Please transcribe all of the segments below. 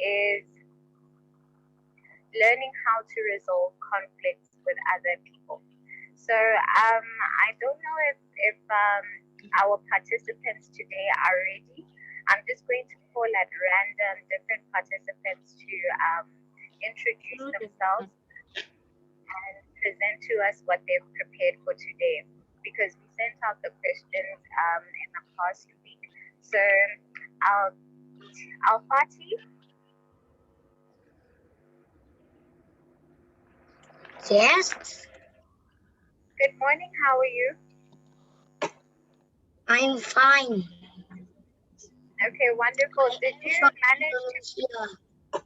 is learning how to resolve conflicts with other people. So I don't know if our participants today are ready. I'm just going to call at random different participants to introduce themselves and present to us what they've prepared for today, because we sent out the questions in the past week. So Al-Fati. Yes. Good morning. How are you? I'm fine. Okay, wonderful. Did you manage to?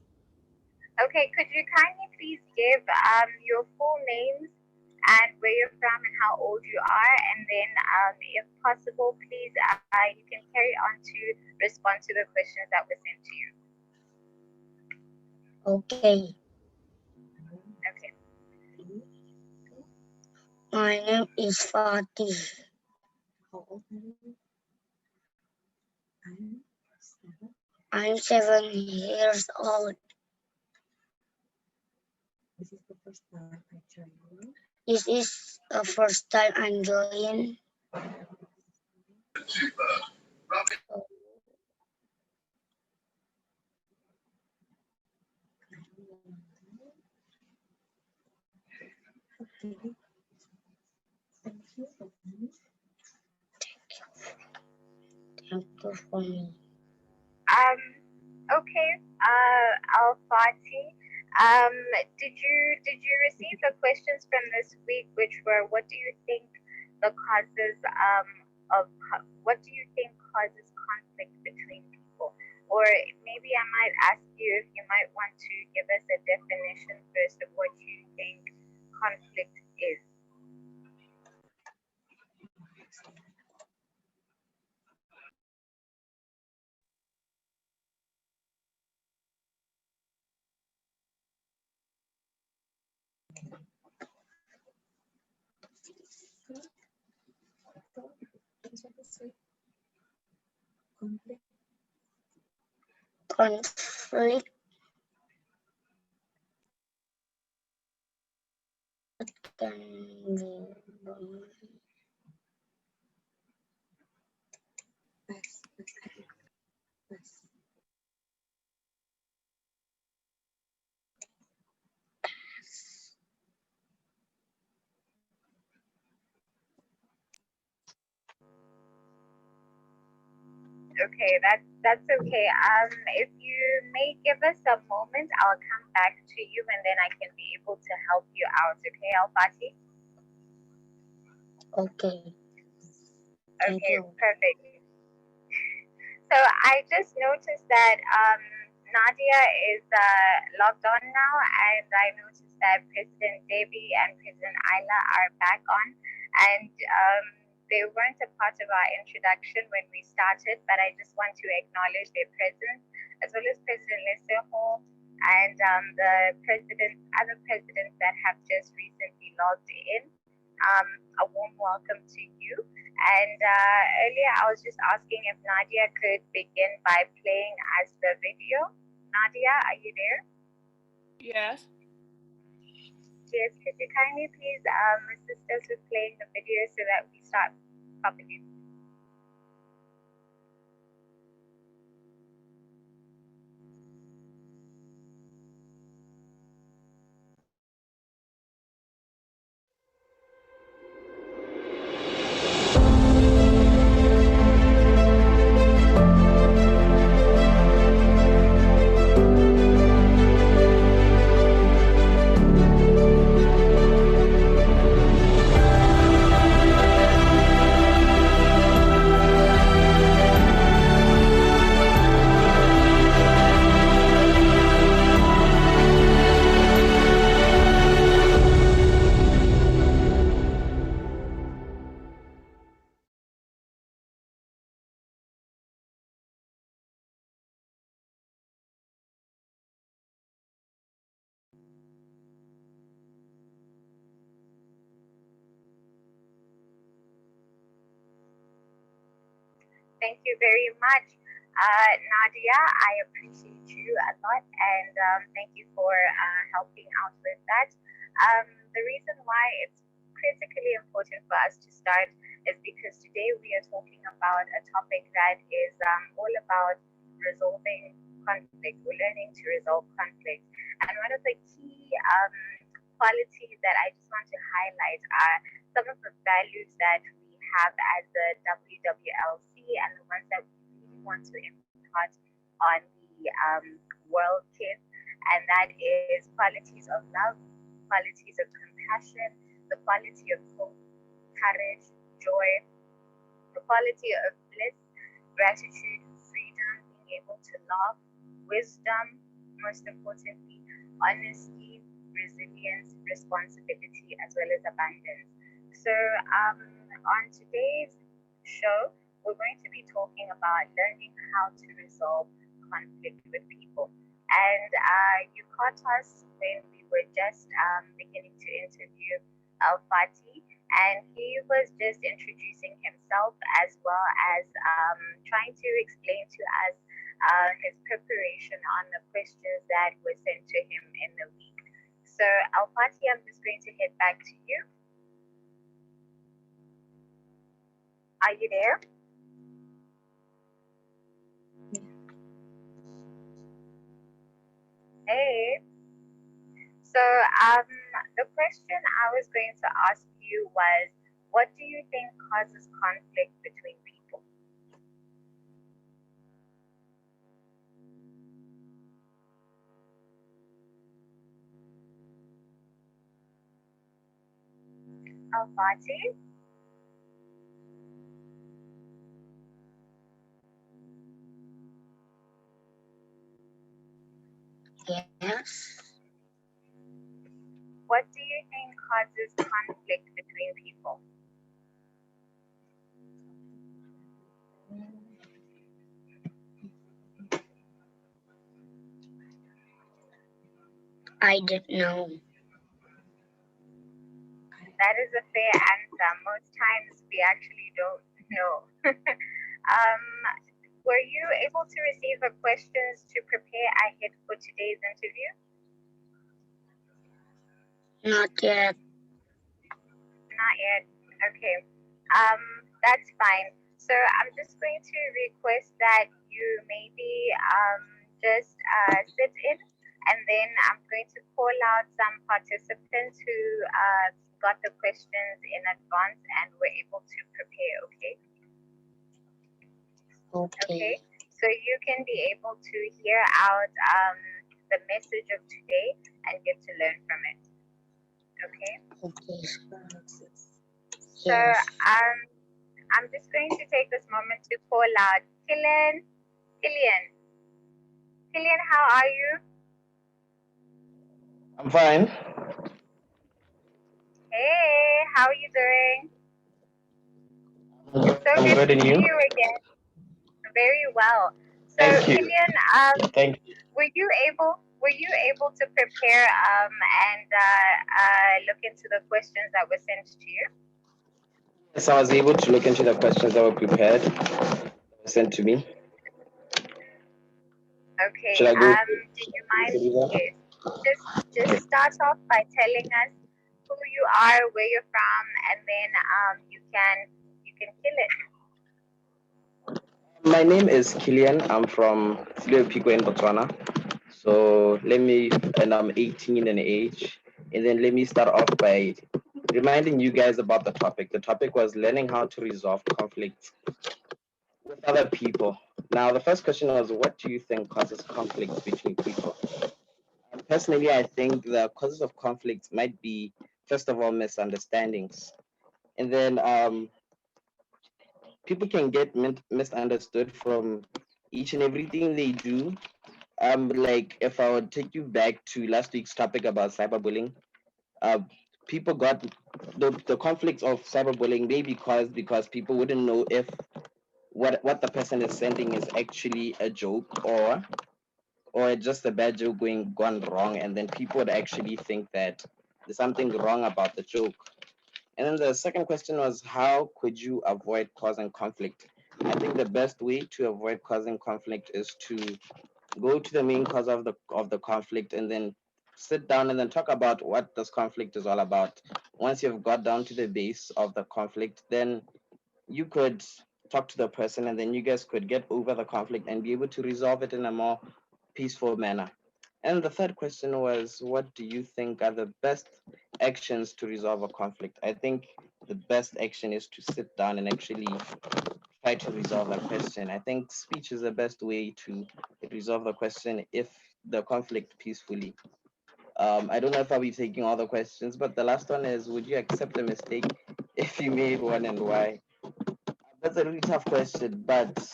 Okay, could you kindly please give your full names and where you're from and how old you are, and then if possible, please you can carry on to respond to the questions that were sent to you. Okay. Okay. My name is Fatih. I'm 7 years old. This is the first time I'm joining. Thank you for me. Okay, Al-Fati, did you receive the questions from this week, which were, what do you think the causes what do you think causes conflict between people? Or maybe I might ask you if you might want to give us a definition first of what you think conflict is. Conflict can be Okay, that's okay. If you may give us a moment, I'll come back to you and then I can be able to help you out. Okay, Al-Fati? okay. Thank Okay, you. perfect. So I just noticed that Nadia is logged on now, and I noticed that President Debbie and President Ayla are back on, and they weren't a part of our introduction when we started, but I just want to acknowledge their presence, as well as President Lesego and the other presidents that have just recently logged in. A warm welcome to you. And earlier I was just asking if Nadia could begin by playing as the video. Nadia, are you there? Yes. Yes, could you kindly please assist us with playing the video so that we start properly? Thank you very much. Nadia, I appreciate you a lot, and thank you for helping out with that. The reason why it's critically important for us to start is because today we are talking about a topic that is all about resolving conflict. We're learning to resolve conflict, and one of the key qualities that I just want to highlight are some of the values that we have as the WWLC and the ones that we really want to impart on the world kids, and that is qualities of love, qualities of compassion, the quality of hope, courage, joy, the quality of bliss, gratitude, freedom, being able to love, wisdom, most importantly, honesty, resilience, responsibility, as well as abundance. So, on today's show, we're going to be talking about learning how to resolve conflict with people. And you caught us when we were just beginning to interview Al Fati, and he was just introducing himself as well as trying to explain to us his preparation on the questions that were sent to him in the week. So, Al Fati, I'm just going to head back to you. Are you there? Hey. So the question I was going to ask you was, what do you think causes conflict between people? Al-Fati? Yes. What do you think causes conflict between people? I don't know. That is a fair answer. Most times we actually don't know. Were you able to receive the questions to prepare ahead for today's interview? Not yet. Not yet. Okay. That's fine. So I'm just going to request that you maybe just sit in, and then I'm going to call out some participants who got the questions in advance and were able to prepare. Okay. Okay. So you can be able to hear out the message of today and get to learn from it. Okay. Okay. So I'm just going to take this moment to call out Killian. Killian, how are you? I'm fine. Hey, how are you doing? I'm So good good to and see you? you again. Very well. So Thank you. Killian, Thank you. were you able to prepare and look into the questions that were sent to you? Yes, I was able to look into the questions that were prepared, sent to me. Okay. Should I go? Do you mind? Yes. Just start off by telling us who you are, where you're from, and then you can kill it. My name is Killian. I'm from Pico in Botswana. So and I'm 18 in age. And then let me start off by reminding you guys about the topic. The topic was learning how to resolve conflicts with other people. Now, the first question was, what do you think causes conflict between people? Personally, I think the causes of conflict might be, first of all, misunderstandings. And then people can get misunderstood from each and everything they do. Like if I would take you back to last week's topic about cyberbullying, uh, people got the conflicts of cyberbullying maybe caused because people wouldn't know if what the person is sending is actually a joke or just a bad joke gone wrong, and then people would actually think that there's something wrong about the joke. And then the second question was, how could you avoid causing conflict? I think the best way to avoid causing conflict is to go to the main cause of the conflict and then sit down and then talk about what this conflict is all about. Once you've got down to the base of the conflict, then you could talk to the person and then you guys could get over the conflict and be able to resolve it in a more peaceful manner. And the third question was, what do you think are the best actions to resolve a conflict? I think the best action is to sit down and actually try to resolve that question. I think speech is the best way to resolve the question if the conflict peacefully. I don't know if I'll be taking all the questions, but the last one is, would you accept a mistake if you made one and why? That's a really tough question, but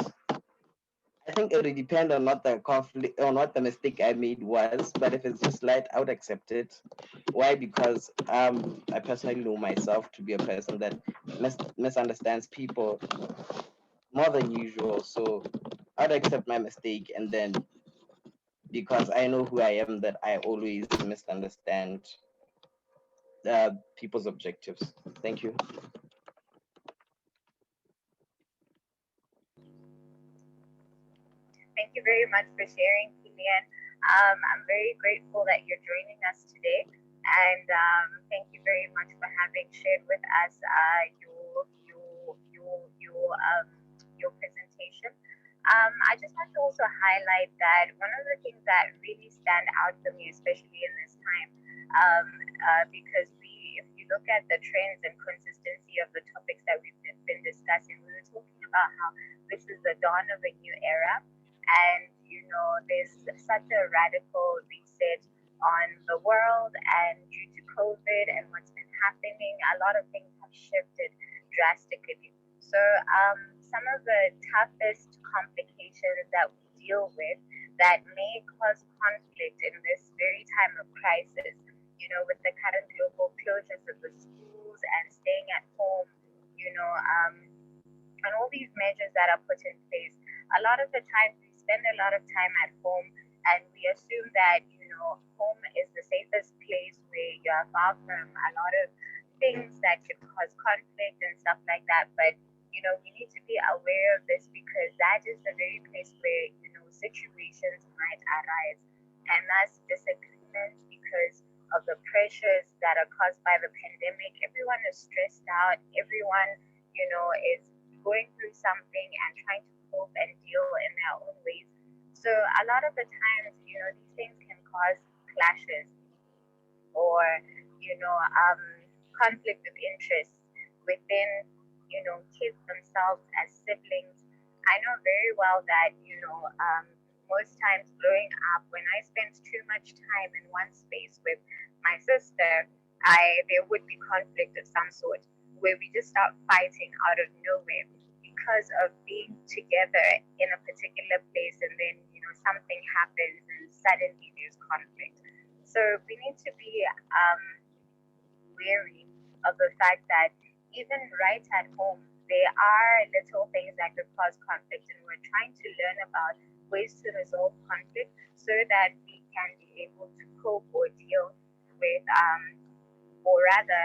I think it would depend on what the conflict, on what the mistake I made was. But if it's just light, I would accept it. Why? Because I personally know myself to be a person that misunderstands people more than usual. So I'd accept my mistake, and then because I know who I am, that I always misunderstand people's objectives. Thank you. Thank you very much for sharing, Kilian. I'm very grateful that you're joining us today, and thank you very much for having shared with us your presentation. I just want to also highlight that one of the things that really stand out for me, especially in this time, because if you look at the trends and consistency of the topics that we've been discussing, we were talking about how this is the dawn of a new era, and there's such a radical reset on the world, and due to COVID and what's been happening, a lot of things have shifted drastically. So some of the toughest complications that we deal with that may cause conflict in this very time of crisis, with the current global closures of the schools and staying at home, and all these measures that are put in place, a lot of the time we spend a lot of time at home, and we assume that home is the safest place where you are far from a lot of things that could cause conflict and stuff like that. But we need to be aware of this, because that is the very place where situations might arise, and that's disagreements because of the pressures that are caused by the pandemic. Everyone is stressed out. Everyone is going through something and trying to cope and deal in their own ways. So a lot of the times, these things can cause clashes or, conflict of interest within, kids themselves as siblings. I know very well that, most times growing up, when I spent too much time in one space with my sister, there would be conflict of some sort where we just start fighting out of nowhere because of being together in a particular place, and then something happens and suddenly there's conflict. So we need to be wary of the fact that even right at home there are little things that could cause conflict, and we're trying to learn about ways to resolve conflict so that we can be able to cope or deal with or rather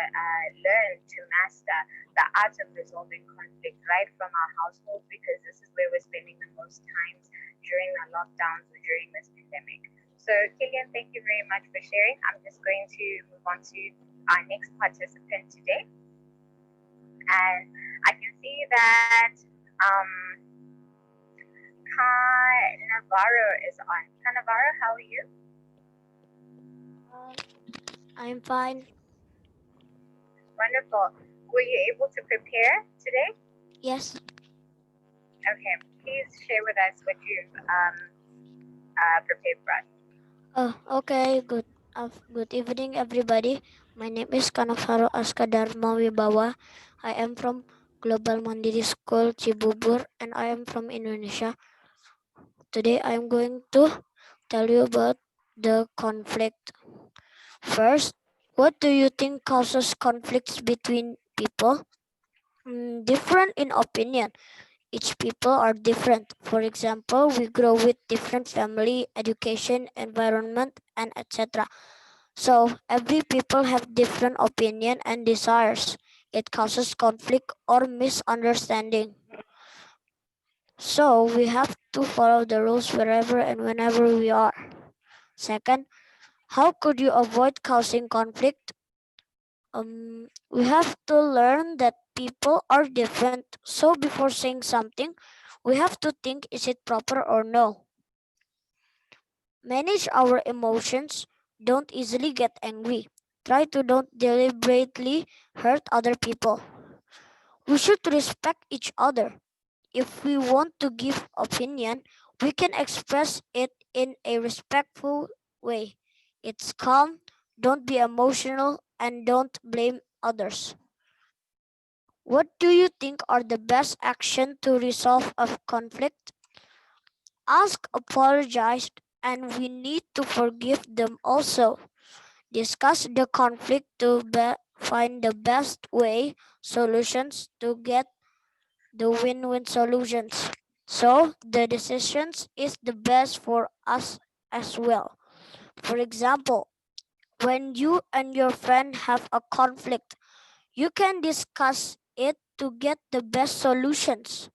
learn to master the art of resolving conflict right from our household, because this is where we're spending the most times during the lockdowns or during this pandemic. So Kilian, thank you very much for sharing. I'm just going to move on to our next participant today. And I can see that Navarro is on. Navarro, how are you? I'm fine. Wonderful. Were you able to prepare today? Yes. Okay. Please share with us what you've prepared for us. Okay. Good evening, everybody. My name is Kanavaro Askadarma Wibawa. I am from Global Mandiri School, Cibubur, and I am from Indonesia. Today, I am going to tell you about the conflict. First, what do you think causes conflicts between people? Different in opinion. Each people are different. For example, we grow with different family, education, environment, and etc. So every people have different opinion and desires. It causes conflict or misunderstanding. So we have to follow the rules wherever and whenever we are. Second, how could you avoid causing conflict? We have to learn that people are different. So before saying something, we have to think, is it proper or no? Manage our emotions. Don't easily get angry. Try to don't deliberately hurt other people. We should respect each other. If we want to give opinion, we can express it in a respectful way. It's calm, don't be emotional, and don't blame others. What do you think are the best action to resolve a conflict? Ask, apologize, and we need to forgive them also. Discuss the conflict to find the best way solutions to get the win-win solutions. So the decisions is the best for us as well. For example, when you and your friend have a conflict, you can discuss it to get the best solutions.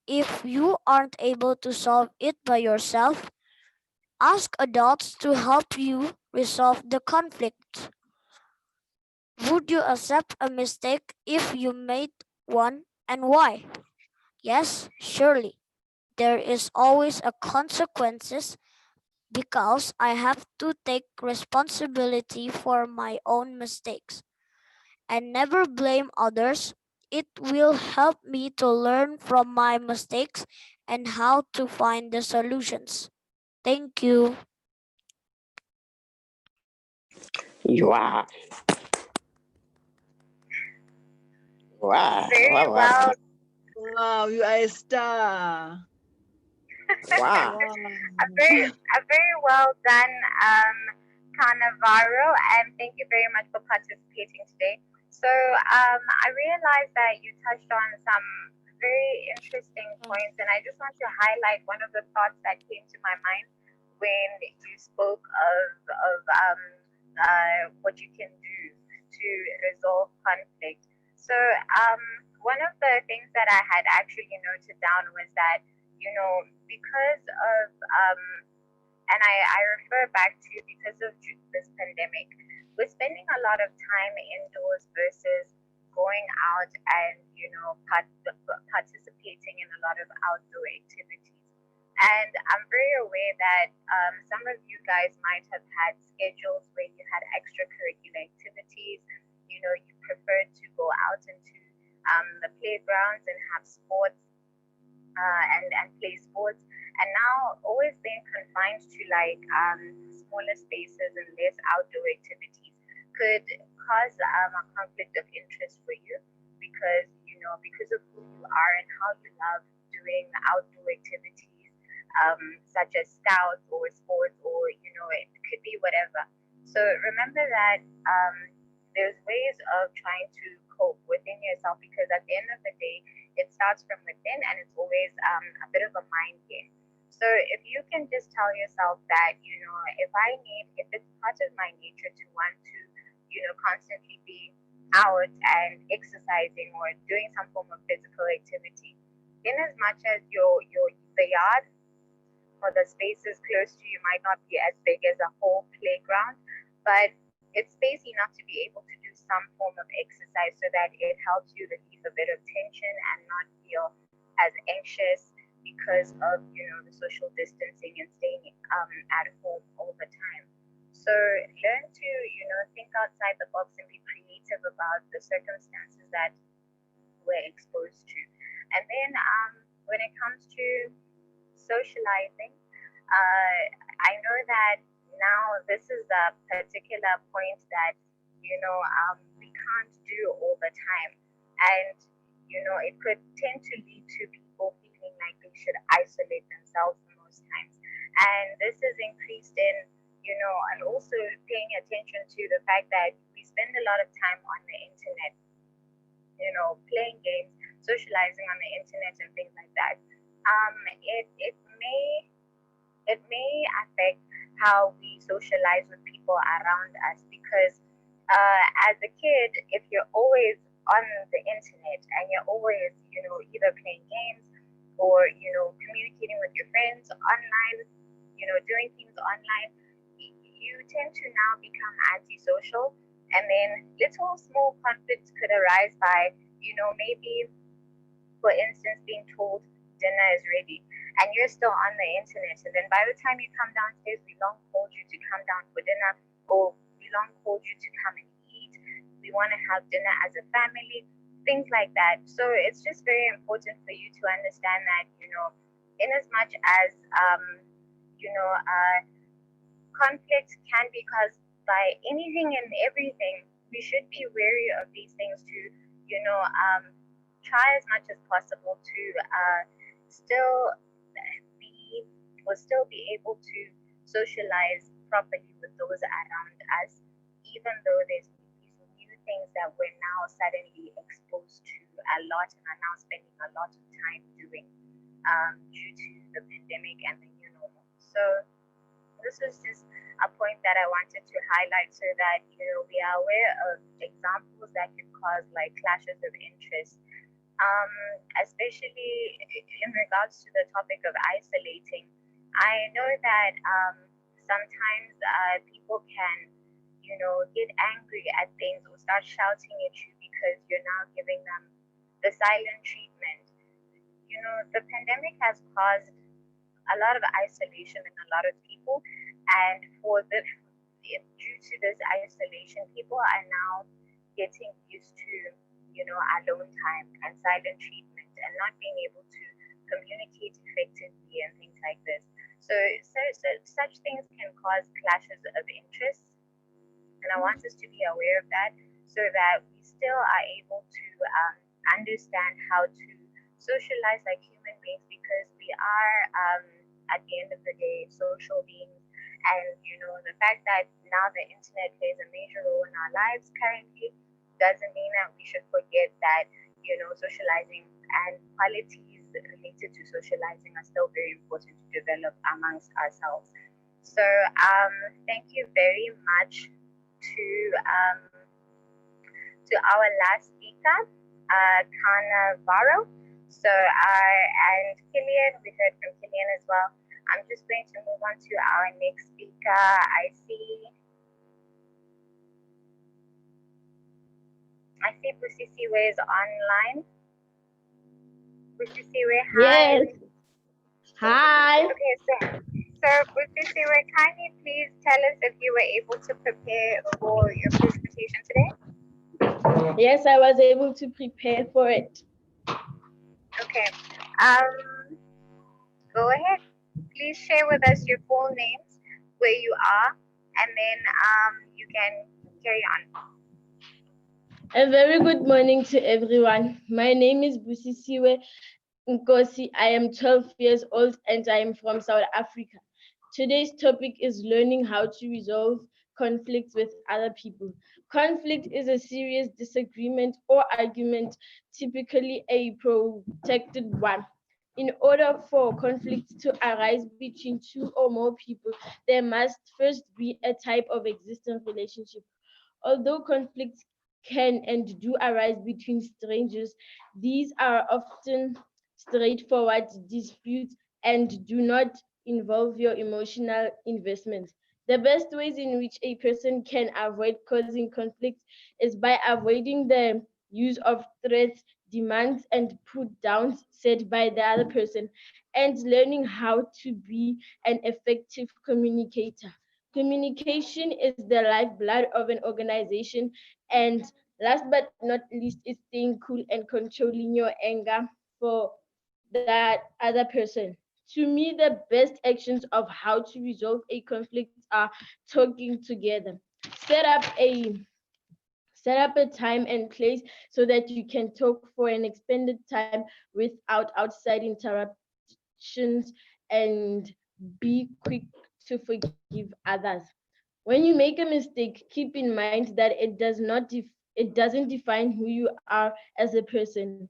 If you aren't able to solve it by yourself, ask adults to help you resolve the conflict. Would you accept a mistake if you made one, and why? Yes, surely. There is always a consequences because I have to take responsibility for my own mistakes and never blame others. It will help me to learn from my mistakes and how to find the solutions. Thank you. Wow. Wow. Very Wow. Wow. well. Wow, you are a star. Wow. Wow. A very well done, Cannavaro, and thank you very much for participating today. So I realized that you touched on some very interesting points, and I just want to highlight one of the thoughts that came to my mind when you spoke of what you can do to resolve conflict. So one of the things that I had actually noted down was that because of and I refer back to because of this pandemic, we're spending a lot of time indoors versus going out and participating in a lot of outdoor activities. And I'm very aware that some of you guys might have had schedules where you had extracurricular activities. You preferred to go out into the playgrounds and have sports and play sports, and now always being confined to like smaller spaces and less outdoor activities could cause a conflict of interest for you because of who you are and how you love doing outdoor activities, such as scouts or sports, or it could be whatever. So remember that there's ways of trying to cope within yourself, because at the end of the day, it starts from within, and it's always a bit of a mind game. So if you can just tell yourself that, if it's part of my nature to want to, constantly be out and exercising or doing some form of physical activity, in as much as the yard or the spaces close to you might not be as big as a whole playground, but it's space enough to be able to do some form of exercise so that it helps you relieve a bit of tension and not feel as anxious because of the social distancing and staying at home all the time. So learn to think outside the box and be creative about the circumstances that we're exposed to. And then when it comes to socializing, I know that now this is a particular point that we can't do all the time, and it could tend to lead to people feeling like they should isolate themselves most times, and this is increased in and also paying attention to the fact that we spend a lot of time on the internet, playing games, socializing on the internet and things like that. It may affect how we socialize with people around us, because as a kid, if you're always on the internet and you're always either playing games or communicating with your friends online, doing things online, you tend to now become antisocial, and then little small conflicts could arise by maybe, for instance, being told dinner is ready and you're still on the internet, and then by the time you come downstairs, we long called you to come down for dinner, or we long called you to come and eat, we want to have dinner as a family, things like that. So it's just very important for you to understand that in as much as conflict can be caused by anything and everything, we should be wary of these things to try as much as possible to still be able to socialize properly with those around us, even though there's these new things that we're now suddenly exposed to a lot and are now spending a lot of time doing due to the pandemic and the new normal. So this is just a point that I wanted to highlight so that we are aware of examples that could cause like clashes of interest, especially in regards to the topic of isolating. I know that sometimes people can get angry at things or start shouting at you because you're now giving them the silent treatment. The pandemic has caused a lot of isolation in a lot of people, and due to this isolation, people are now getting used to alone time and silent treatment and not being able to communicate effectively and things like this. So such things can cause clashes of interest, and I want us to be aware of that so that we still are able to understand how to socialize like human beings, because we are at the end of the day social beings, and the fact that now the internet plays a major role in our lives currently doesn't mean that we should forget that socializing and qualities related to socializing are still very important to develop amongst ourselves. So thank you very much to our last speaker, Cannavaro. So and Killian, we heard from Killian as well. I'm just going to move on to our next speaker. I see Busisiwe is online. Busisiwe, hi. Yes. Hi. Okay, so Busisiwe, can you please tell us if you were able to prepare for your presentation today? Yes, I was able to prepare for it. Okay. Go ahead. Please share with us your full names, where you are, and then you can carry on. A very good morning to everyone. My name is Busisiwe Nkosi. I am 12 years old and I am from South Africa. Today's topic is learning how to resolve conflicts with other people. Conflict is a serious disagreement or argument, typically a protracted one. In order for conflicts to arise between two or more people, there must first be a type of existing relationship. Although conflicts can and do arise between strangers, these are often straightforward disputes and do not involve your emotional investment. The best ways in which a person can avoid causing conflicts is by avoiding the use of threats, demands, and put downs set by the other person, and learning how to be an effective communicator. Communication is the lifeblood of an organization, and last but not least is staying cool and controlling your anger for that other person. To me, the best actions of how to resolve a conflict are talking together. Set up a Set up a time and place so that you can talk for an expanded time without outside interruptions, and be quick to forgive others. When you make a mistake, keep in mind that it doesn't define who you are as a person.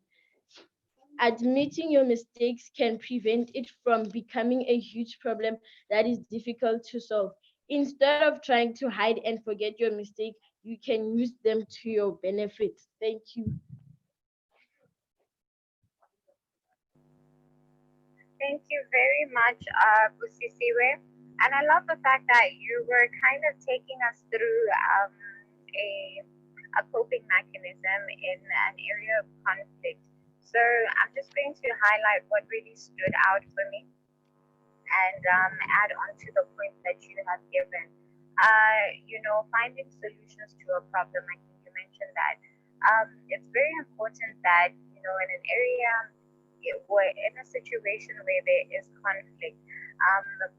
Admitting your mistakes can prevent it from becoming a huge problem that is difficult to solve. Instead of trying to hide and forget your mistake, you can use them to your benefit. Thank you. Thank you very much, Busisiwe. And I love the fact that you were kind of taking us through a, a coping mechanism in an area of conflict. So I'm just going to highlight what really stood out for me and add on to the point that you have given. Finding solutions to a problem. I think you mentioned that it's very important that in an area where in a situation where there is conflict,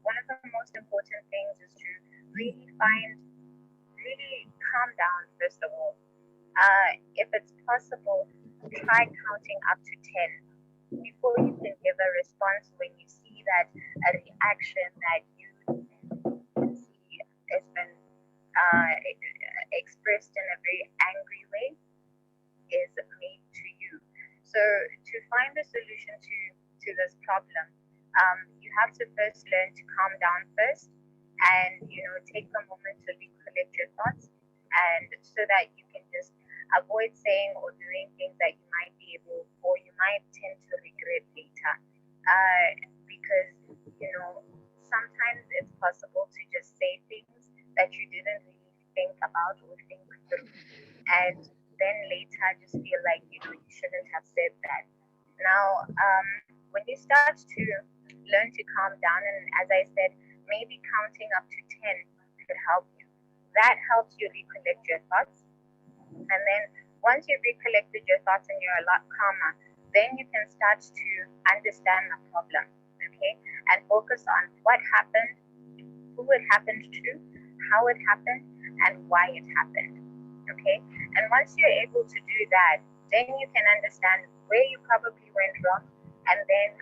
one of the most important things is to really calm down first of all. If it's possible, try counting up to 10 before you can give a response when you see that a reaction that you see has been expressed in a very angry way is made to you. So to find a solution to this problem, you have to first learn to calm down first and take a moment to recollect your thoughts, and so that you can just avoid saying or doing things that you might be able or you might tend to regret later. Because sometimes it's possible to just say things that you didn't really think about or think through, and then later just feel like you shouldn't have said that. Now, when you start to learn to calm down, and as I said, maybe counting up to 10 could help you. That helps you recollect your thoughts, and then once you've recollected your thoughts and you're a lot calmer, then you can start to understand the problem, okay, and focus on what happened, who it happened to, how it happened, and why it happened. Okay, and once you're able to do that, then you can understand where you probably went wrong, and then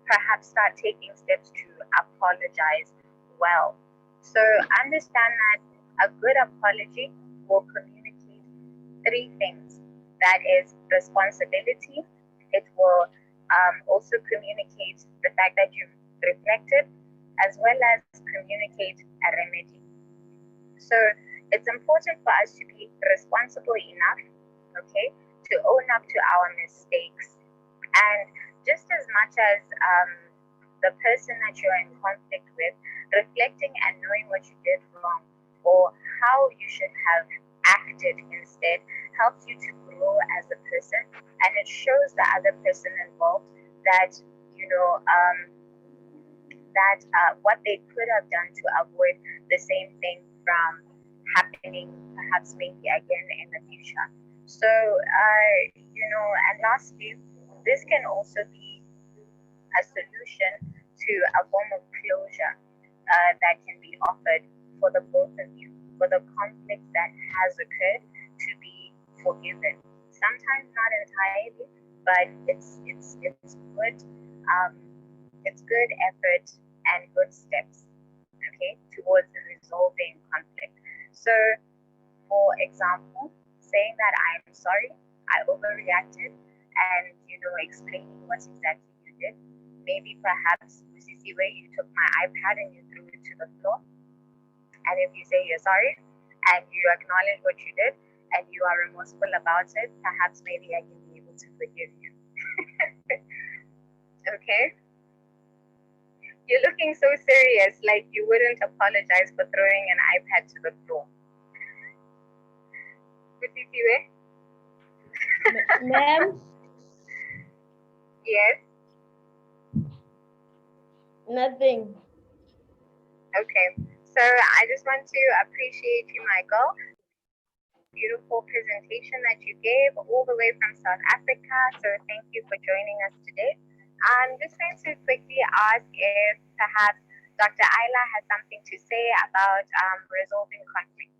perhaps start taking steps to apologize well. So understand that a good apology will communicate three things. That is responsibility. It will also communicate the fact that you've reflected, as well as communicate a remedy. So it's important for us to be responsible enough, okay, to own up to our mistakes. And just as much as the person that you're in conflict with, reflecting and knowing what you did wrong or how you should have acted instead helps you to grow as a person, and it shows the other person involved that what they could have done to avoid the same thing from happening perhaps maybe again in the future. So and lastly, this can also be a solution to a form of closure that can be offered for the both of you, for the conflict that has occurred to be forgiven. Sometimes not entirely, but it's good. It's good effort and good steps, okay, towards resolving conflict. So, for example, saying that I am sorry, I overreacted, and explaining what exactly you did. Maybe perhaps where you took my iPad and you threw it to the floor. And if you say you're sorry and you acknowledge what you did and you are remorseful about it, perhaps maybe I can be able to forgive you. Okay? You're looking so serious, like you wouldn't apologize for throwing an iPad to the floor. Ma'am? Yes? Nothing. Okay. So I just want to appreciate you, Michael. Beautiful presentation that you gave all the way from South Africa. So thank you for joining us today. I'm just going to quickly ask if perhaps Dr. Ayla has something to say about resolving conflict.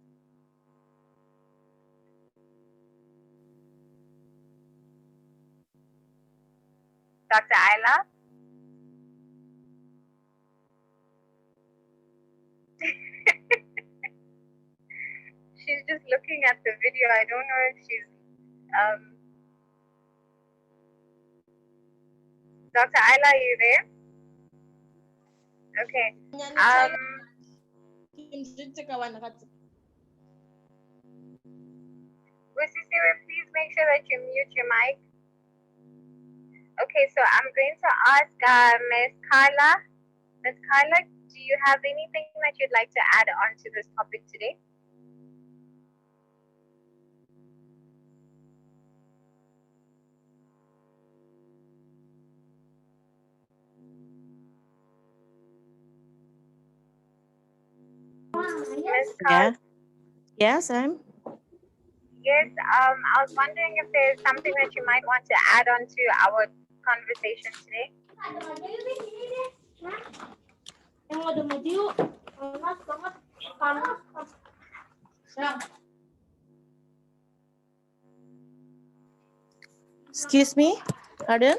Dr. Ayla? She's just looking at the video. I don't know if she's Dr. Ayla, are you there? Okay. Please make sure that you mute your mic. Okay, so I'm going to ask Miss Carla. Miss Carla, do you have anything that you'd like to add on to this topic today? Miss Carla? Yeah. Yes, I'm. Yes, I was wondering if there's something that you might want to add on to our conversation today. Excuse me. Pardon?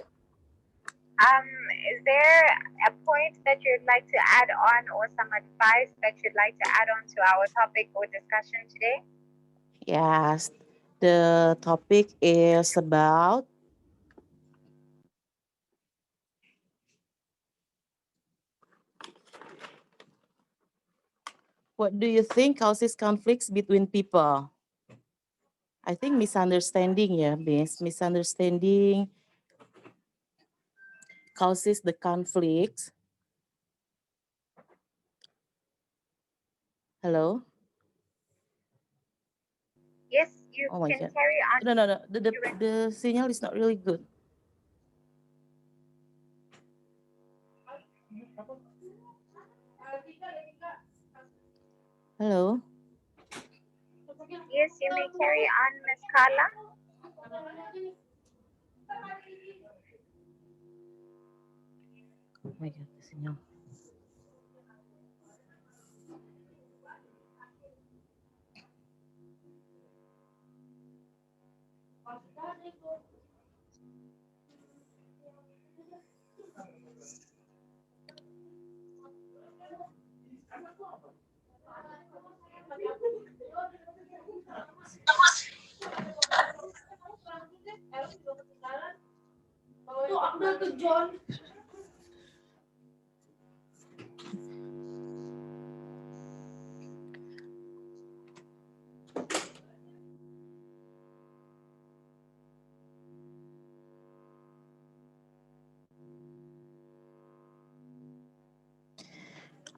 Is there a point that you'd like to add on or some advice that you'd like to add on to our topic or discussion today? Yes. The topic is about what do you think causes conflicts between people? I think misunderstanding, yeah, Miss. Misunderstanding causes the conflicts. Hello? Yes, you Oh my can God. carry on. No. The signal is not really good. Hello? Yes, you may carry on, Miss Carla. Oh my God, the signal.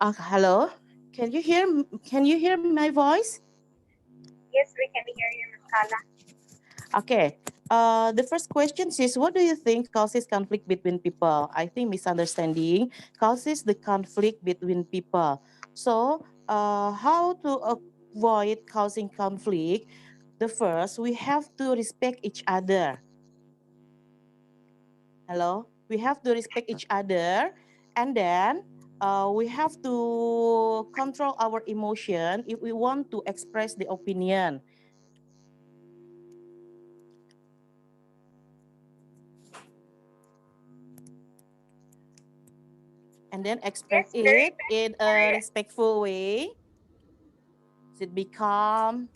Hello? Can you hear my voice? Yes, we can hear you, Miss Carla. Okay. The first question is, what do you think causes conflict between people? I think misunderstanding causes the conflict between people. So, how to avoid causing conflict? The first, we have to respect each other. Hello? We have to respect each other, and then we have to control our emotion if we want to express the opinion. And then express Yes, very, it in a respectful way. Should be calm.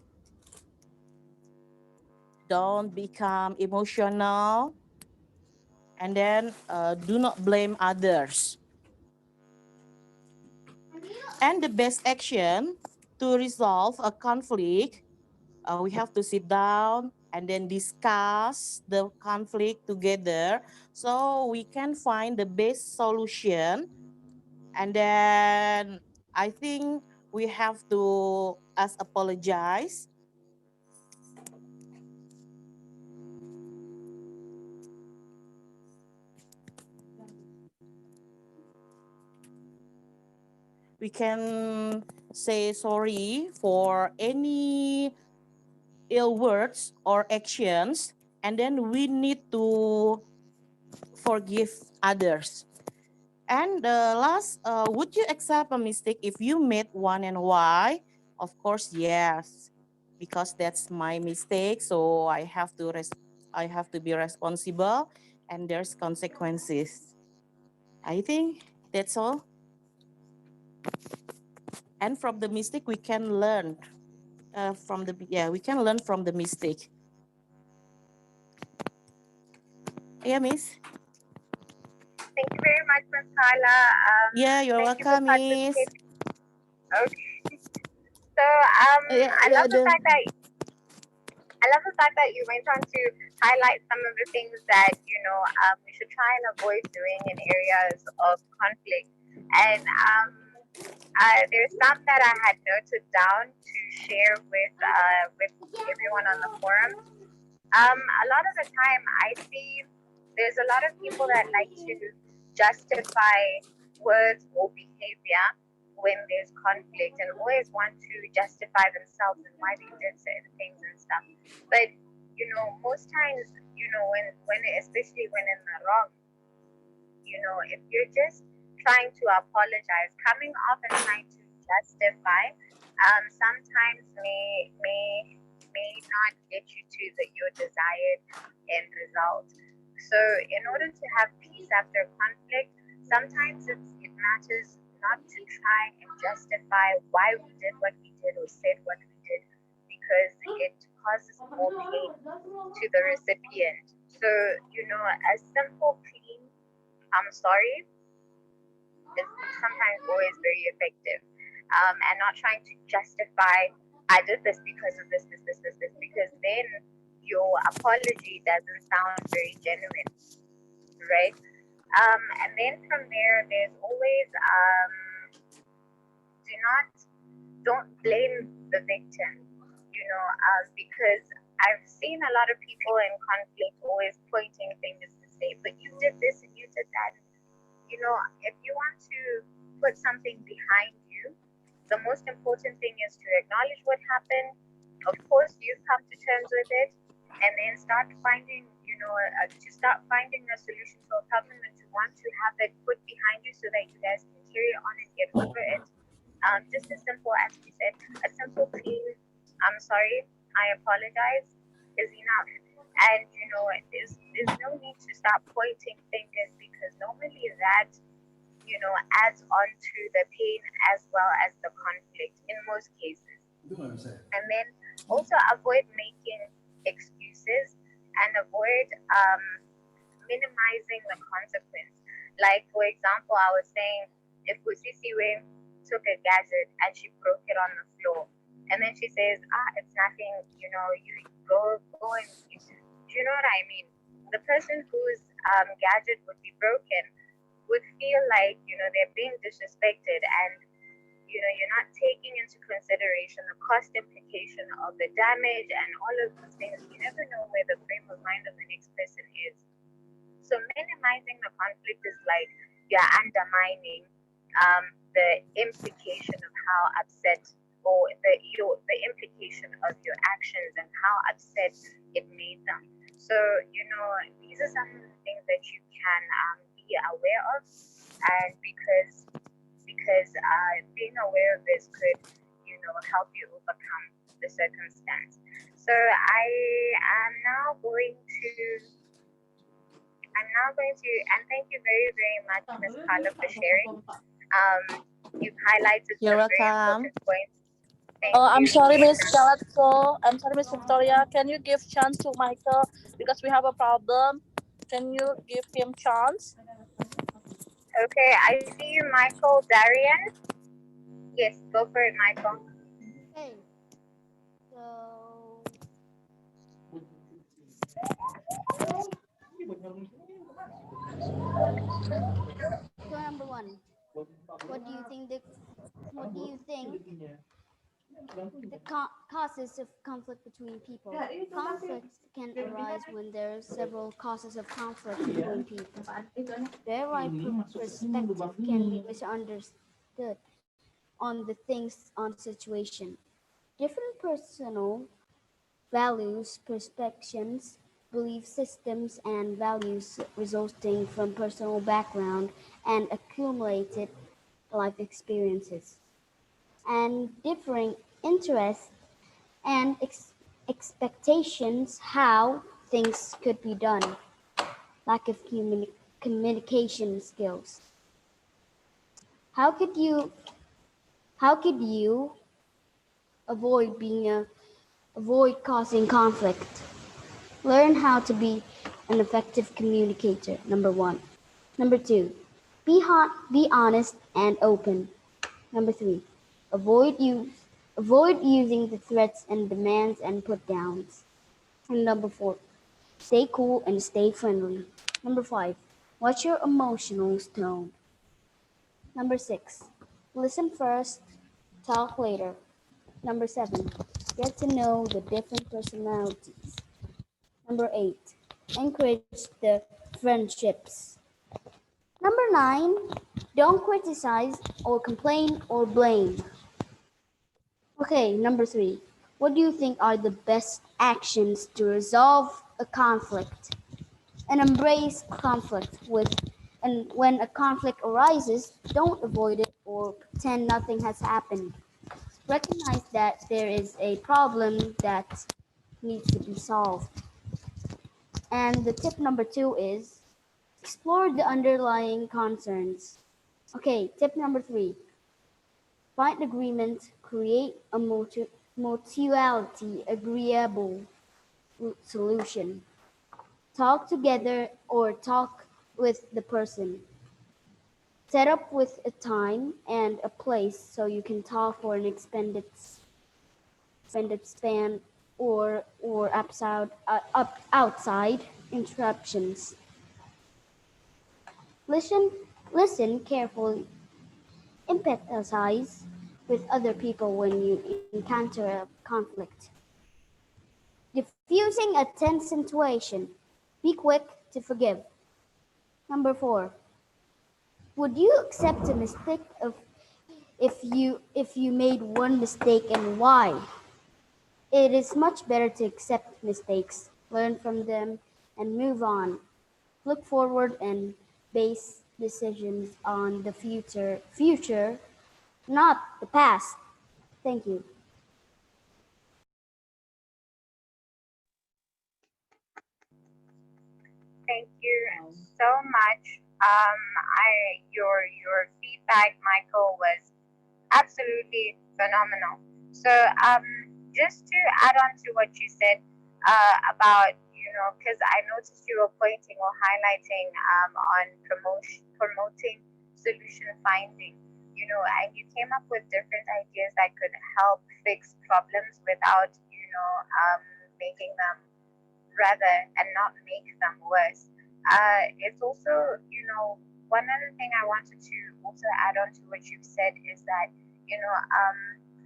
Don't become emotional. And then do not blame others. And the best action to resolve a conflict, we have to sit down and then discuss the conflict together so we can find the best solution. And then I think we have to apologize. We can say sorry for any ill words or actions, and then we need to forgive others. And last, would you accept a mistake if you made one, and why? Of course, yes, because that's my mistake. So I have to be responsible, and there's consequences. I think that's all. And from the mistake, we can learn. We can learn from the mistake. Yeah, Miss. Thank you very much, Miss Carla. Yeah, you're thank you for welcome, Miss. participating. Okay. So I Yeah, love the fact that love the fact that you went on to highlight some of the things that, we should try and avoid doing in areas of conflict. And there's some that I had noted down to share with everyone on the forum. A lot of the time, I see there's a lot of people that like to justify words or behavior when there's conflict and always want to justify themselves and why they did certain things and stuff. But most times, when especially when in the wrong, if you're just trying to apologize, coming off and trying to justify, sometimes may not get you to your desired end result. So in order to have peace after conflict, sometimes it matters not to try and justify why we did what we did or said what we did, because it causes more pain to the recipient. So, a simple, clean, I'm sorry is sometimes always very effective. And not trying to justify, I did this because of this, because then your apology doesn't sound very genuine, right? And then from there, there's always don't blame the victim, because I've seen a lot of people in conflict always pointing fingers to say, but you did this and you did that. If you want to put something behind you, the most important thing is to acknowledge what happened. Of course, you've come to terms with it, and then start finding, a solution to a problem and to want to have it put behind you so that you guys can carry on and get over it. Just as simple as we said, a simple clean, I'm sorry, I apologize is enough. And there's no need to start pointing fingers, because normally that adds on to the pain as well as the conflict in most cases. And then also avoid making excuses and avoid minimizing the consequence. Like, for example, I was saying, if Busisiwe took a gadget and she broke it on the floor, and then she says, it's nothing, you go and, do you know what I mean? The person whose gadget would be broken would feel like, they're being disrespected, and, you're not taking into consideration the cost implication of the damage and all of those things. You never know where the frame of mind of the next person is. So minimizing the conflict is like you're undermining the implication of how upset, or the implication of your actions and how upset it made them. So, these are some of the things that you can be aware of, and because being aware of this could, help you overcome the circumstance. So I'm now going to, and thank you very, very much, Ms. Carla, for sharing. You've highlighted some very important points. I'm sorry, Miss Keletso. I'm sorry, Miss Victoria. Can you give chance to Michael, because we have a problem? Can you give him chance? Okay, I see you, Michael. Darian? Yes, go for it, Michael. Okay. So number one, what do you think the causes of conflict between people? Conflict can arise when there are several causes of conflict between people. Their right perspective can be misunderstood on the things on situation. Different personal values, perceptions, belief systems, and values resulting from personal background and accumulated life experiences, and differing interests and expectations how things could be done, lack of communication skills. How could you avoid causing conflict? Learn how to be an effective communicator, number one. Number two, be honest and open. Number three, avoid using the threats and demands and put downs. And number 4, stay cool and stay friendly. Number 5, watch your emotional tone. Number 6, listen first, talk later. Number 7, get to know the different personalities. Number 8, encourage the friendships. Number 9, don't criticize or complain or blame. Okay, number 3, what do you think are the best actions to resolve a conflict? And embrace conflict with, and when a conflict arises, don't avoid it or pretend nothing has happened. Recognize that there is a problem that needs to be solved. And the tip number 2 is explore the underlying concerns. Okay, tip number 3, find agreement, create a mutuality agreeable solution. Talk together or talk with the person. Set up with a time and a place so you can talk for an expanded span or outside interruptions. Listen listen carefully. Empathize with other people when you encounter a conflict. Diffusing a tense situation. Be quick to forgive. Number 4. Would you accept a mistake if you made one mistake and why? It is much better to accept mistakes, learn from them, and move on. Look forward and base decisions on the future, not the past. Thank you. Thank you so much. Your feedback, Michael, was absolutely phenomenal. So, just to add on to what you said about, because I noticed you were pointing or highlighting on promoting solution finding, and you came up with different ideas that could help fix problems without, making them rather and not make them worse. It's also, one other thing I wanted to also add on to what you've said is that,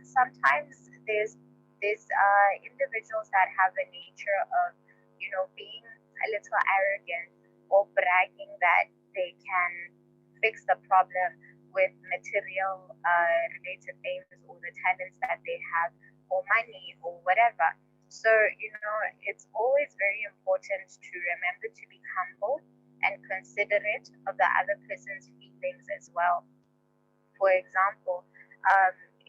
sometimes there's individuals that have a nature of, being a little arrogant or bragging that they can fix the problem with material related things or the talents that they have or money or whatever. So, it's always very important to remember to be humble and considerate of the other person's feelings as well. For example,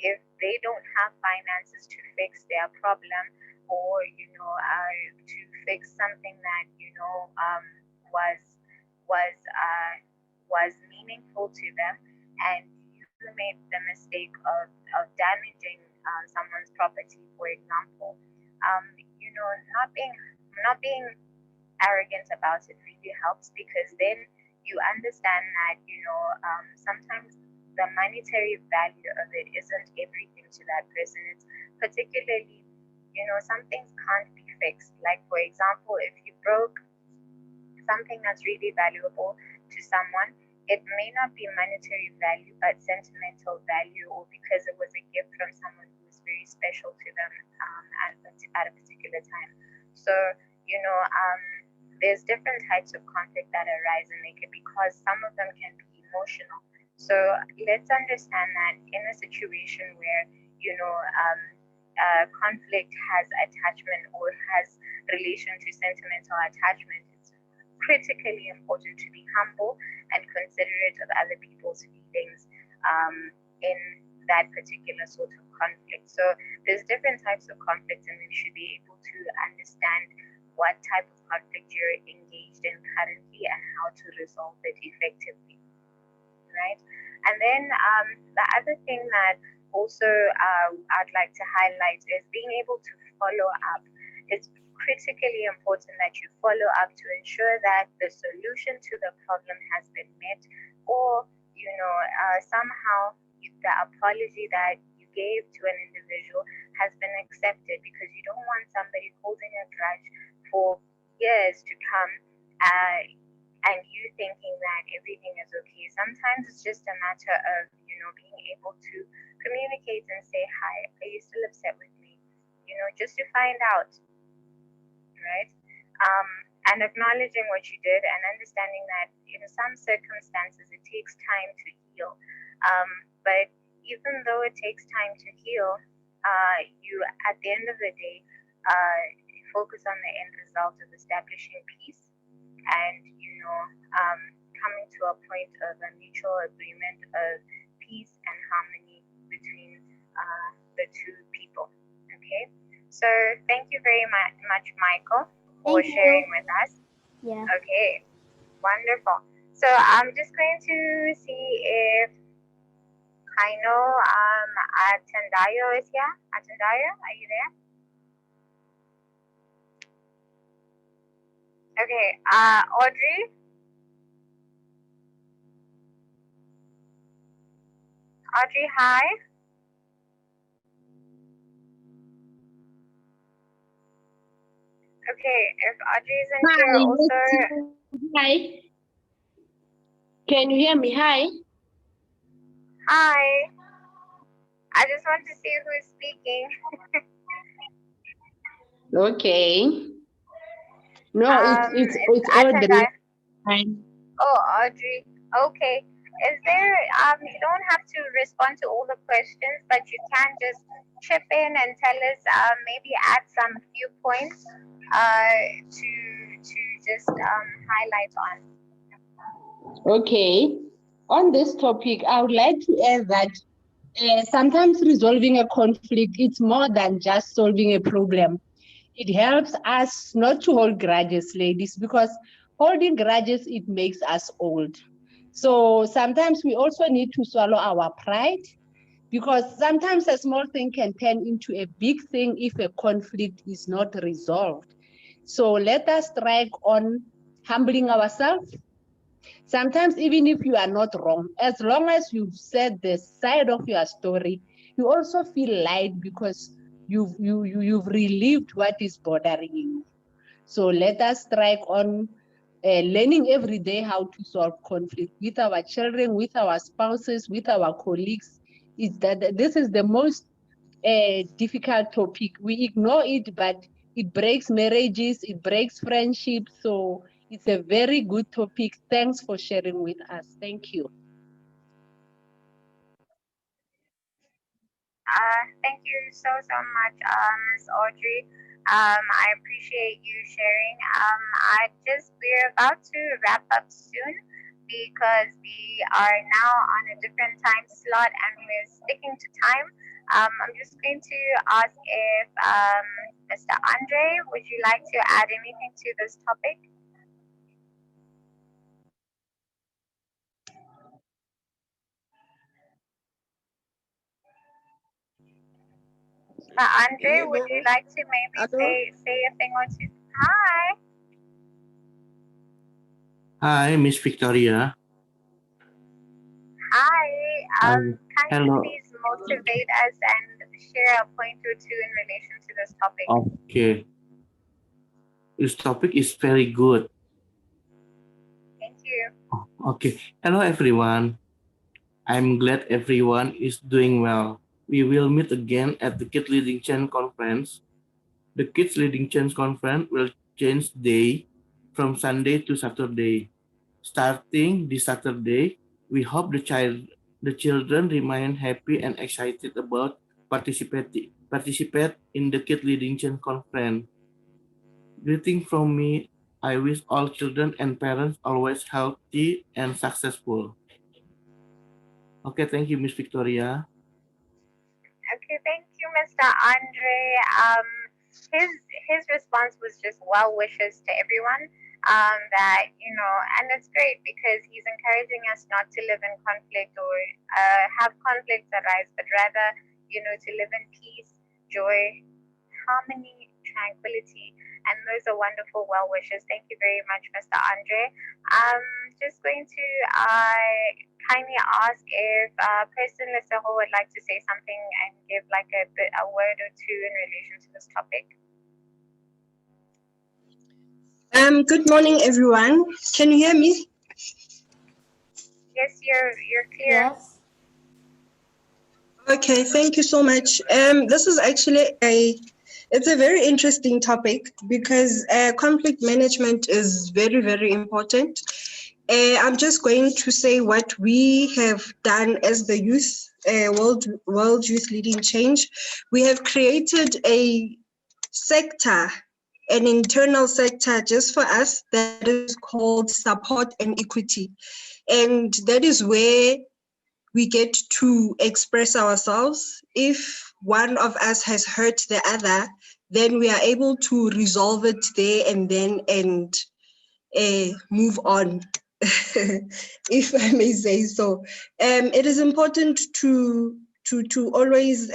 if they don't have finances to fix their problem or, to fix something that, was was meaningful to them, and you made the mistake of damaging someone's property, for example, not being arrogant about it really helps, because then you understand that sometimes the monetary value of it isn't everything to that person. It's particularly, some things can't be fixed. Like, for example, if you broke something that's really valuable to someone, it may not be monetary value, but sentimental value, or because it was a gift from someone who was very special to them at a particular time. So, there's different types of conflict that arise, and they can be caused, some of them can be emotional. So let's understand that in a situation where, conflict has attachment or has relation to sentimental attachment, it's critically important to be humble and considerate of other people's feelings in that particular sort of conflict. So there's different types of conflict, and we should be able to understand what type of conflict you're engaged in currently and how to resolve it effectively, right? And then the other thing that also I'd like to highlight is being able to follow up. It's critically important that you follow up to ensure that the solution to the problem has been met, or somehow the apology that you gave to an individual has been accepted, because you don't want somebody holding a grudge everything is okay. Sometimes it's just a matter of, being able to communicate and say, hi, are you still upset with me? Just to find out, right? And acknowledging what you did and understanding that in some circumstances it takes time to heal. But even though it takes time to heal, you, at the end of the day, focus on the end result of establishing peace and, coming to a point of a mutual agreement of peace and harmony between the two people. Okay? So thank you very much, Michael, for sharing with us. Yeah. Okay, wonderful. So I'm just going to see if I know Atendaho is here. Atendaho, are you there? Okay, Audrey? Audrey, hi. Okay, if Audrey isn't here also... Hi. Can you hear me? Hi. Hi. I just want to see who is speaking. Okay. No, it's Audrey. Oh, Audrey. Okay. Is there, you don't have to respond to all the questions, but you can just chip in and tell us, maybe add some few points to just highlight on. Okay. On this topic, I would like to add that sometimes resolving a conflict, it's more than just solving a problem. It helps us not to hold grudges, ladies, because holding grudges, it makes us old. So sometimes we also need to swallow our pride, because sometimes a small thing can turn into a big thing if a conflict is not resolved. So let us strike on humbling ourselves. Sometimes even if you are not wrong, as long as you've said the side of your story, you also feel light because you've relieved what is bothering you. So let us strike on learning every day how to solve conflict with our children, with our spouses, with our colleagues. This is the most difficult topic. We ignore it, but it breaks marriages, it breaks friendships. So it's a very good topic. Thanks for sharing with us. Thank you. Thank you so much, Ms. Audrey. I appreciate you sharing. We're about to wrap up soon because we are now on a different time slot and we're sticking to time. I'm just going to ask if Mr. Andre, would you like to add anything to this topic? Andre, would you like to maybe say a thing or two? Hi. Hi, Miss Victoria. Hi. Can hello. you please motivate us and share a point or two in relation to this topic? Okay. This topic is very good. Thank you. Okay. Hello, everyone. I'm glad everyone is doing well. We will meet again at the Kids Leading Change Conference. The Kids Leading Change Conference will change day from Sunday to Saturday. Starting this Saturday, we hope the children remain happy and excited about participate in the Kids Leading Change Conference. Greeting from me, I wish all children and parents always healthy and successful. Okay, thank you, Miss Victoria. Okay, thank you, Mr. Andre. His response was just well wishes to everyone. And it's great because he's encouraging us not to live in conflict or have conflicts arise, but rather, to live in peace, joy, harmony, tranquility. And those are wonderful well wishes. Thank you very much, Mr. Andre. I'm just going to kindly ask if President Lesego would like to say something and give like a word or two in relation to this topic. Good morning, everyone. Can you hear me? guess you're clear. Yes. Okay, thank you so much. This is actually it's a very interesting topic because conflict management is very, very important. I'm just going to say what we have done as the youth, World Youth Leading Change. We have created a sector, an internal sector just for us that is called support and equity. And that is where we get to express ourselves. If one of us has hurt the other, then we are able to resolve it there and then and move on, if I may say so. It is important to always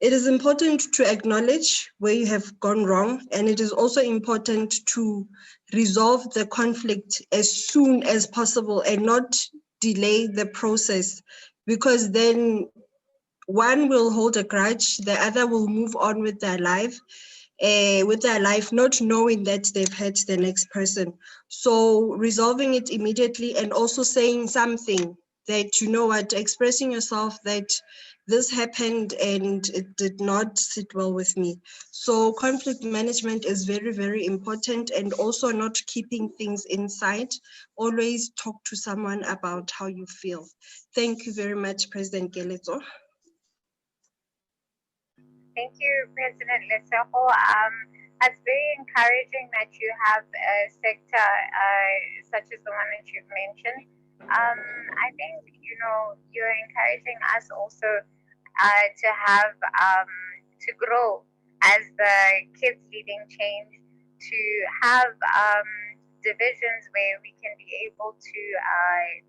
it is important to acknowledge where you have gone wrong, and it is also important to resolve the conflict as soon as possible and not delay the process, because then one will hold a grudge, the other will move on with their life, not knowing that they've hurt the next person. So resolving it immediately and also saying something that, you know what, expressing yourself that this happened and it did not sit well with me. So conflict management is very, very important, and also not keeping things inside. Always talk to someone about how you feel. Thank you very much, President Keletso. Thank you, President Lesotho. It's very encouraging that you have a sector such as the one that you've mentioned. I think, you're encouraging us also to have, to grow as the kids leading change, to have divisions where we can be able to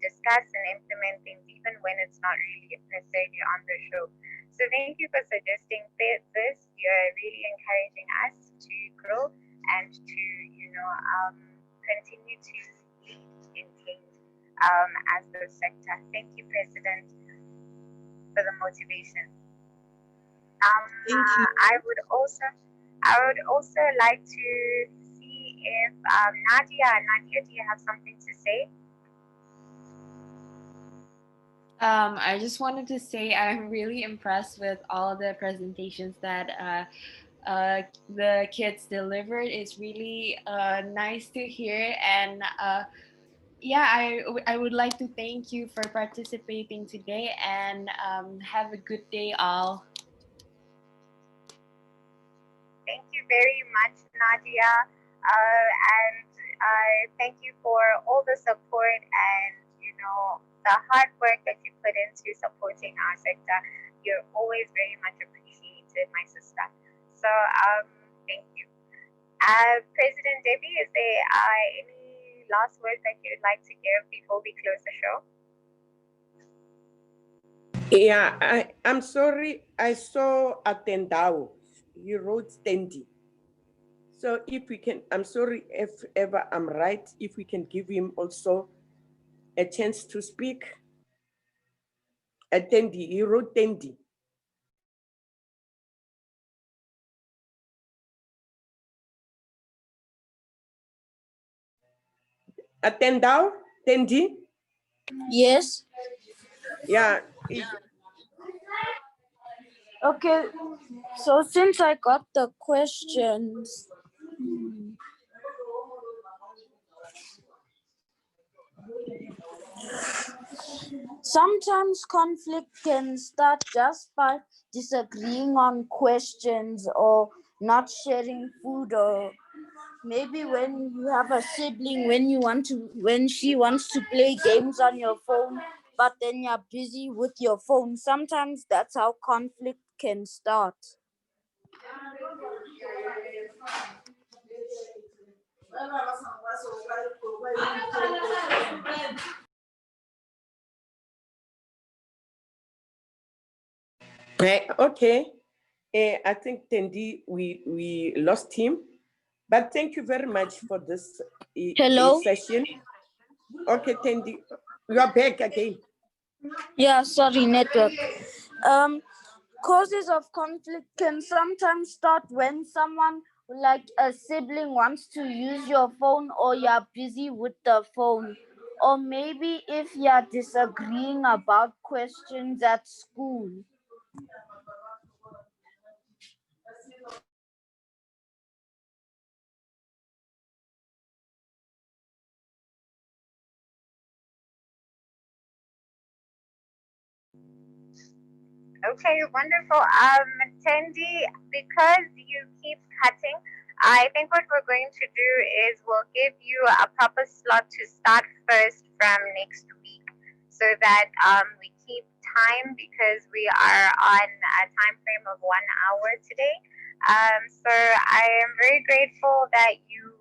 discuss and implement things even when it's not really necessarily on the show. So thank you for suggesting this. You're really encouraging us to grow and to, continue to lead in change as the sector. Thank you, President, for the motivation. Thank you. I would also like to see if Nadia, do you have something to say? I just wanted to say I'm really impressed with all the presentations that the kids delivered. It's really nice to hear, and I would like to thank you for participating today, and have a good day all. Thank you very much, Nadia, and thank you for all the support and the hard work that you put into supporting our sector. You're always very much appreciated, my sister. So thank you. President Debbie, is there any last words that you'd like to give before we close the show? Yeah, I'm sorry. I saw Atendaho. He wrote Stendi. So if we can, I'm sorry if ever I'm right, if we can give him also a chance to speak. Atendi, he wrote Tendi. Atendaho, Tendi? Yes. Yeah. Okay. So since I got the questions, sometimes conflict can start just by disagreeing on questions or not sharing food, or maybe when you have a sibling, when she wants to play games on your phone, but then you're busy with your phone. Sometimes that's how conflict can start. Okay. I think Tendi, we lost him, but thank you very much for this Hello? session. Okay, Tendi, you are back again. Yeah, sorry, network. Causes of conflict can sometimes start when someone, like a sibling, wants to use your phone or you're busy with the phone. Or maybe if you're disagreeing about questions at school. Okay, wonderful. Tandy, because you keep cutting, I think what we're going to do is we'll give you a proper slot to start first from next week so that we keep time because we are on a time frame of 1 hour today. So I am very grateful that you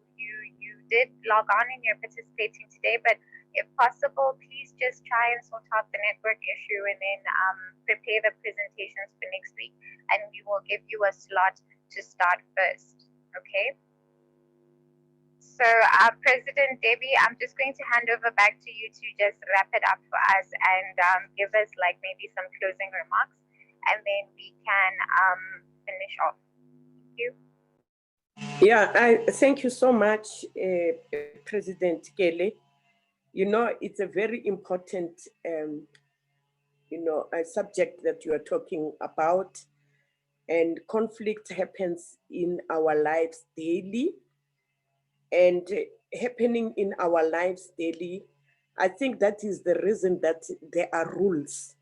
did log on and you're participating today, but if possible, please just try and sort out the network issue and then prepare the presentations for next week, and we will give you a slot to start first. Okay? So, President Debbie, I'm just going to hand over back to you to just wrap it up for us and give us like maybe some closing remarks, and then we can finish off. Thank you. Yeah, I thank you so much, President Kelly. You know, it's a very important, a subject that you are talking about, and conflict happens in our lives daily, and happening in our lives daily. I think that is the reason that there are rules,